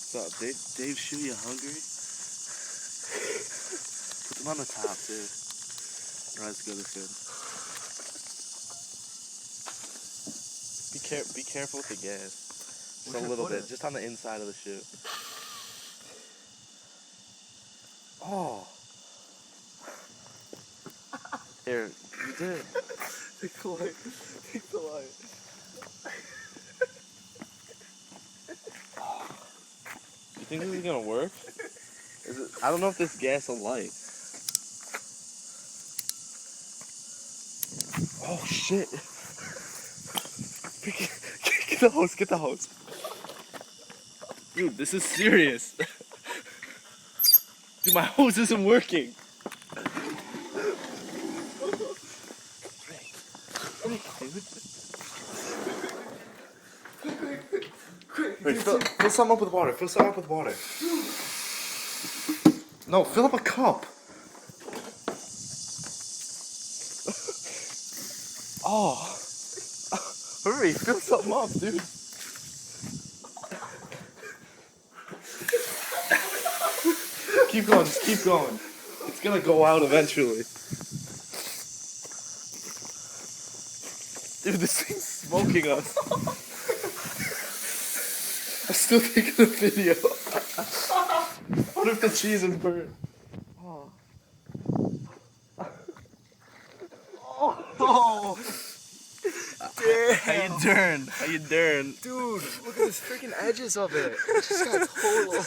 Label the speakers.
Speaker 1: So, Dave Shoe, you hungry? Put them on the top, too. Not as good as good. Be careful with the gas. Just a little bit, just on the inside of the shoe. Oh. Here, you did.
Speaker 2: Take the light. Take the light.
Speaker 1: You think this is gonna work? I don't know if this gas will light. Oh shit! Get the hose, get the hose. Dude, this is serious. Dude, my hose isn't working. Wait, fill some up with water. Fill some up with water. No, fill up a cup. Oh. Hurry, fill something up, dude. Keep going, just keep going. It's gonna go out eventually. Dude, this thing's smoking us. I'm still taking a video. What if the cheese is burnt? Oh.
Speaker 2: Oh, damn.
Speaker 1: How you doing? How you doing?
Speaker 2: Dude, look at the freaking edges of it. It just got total.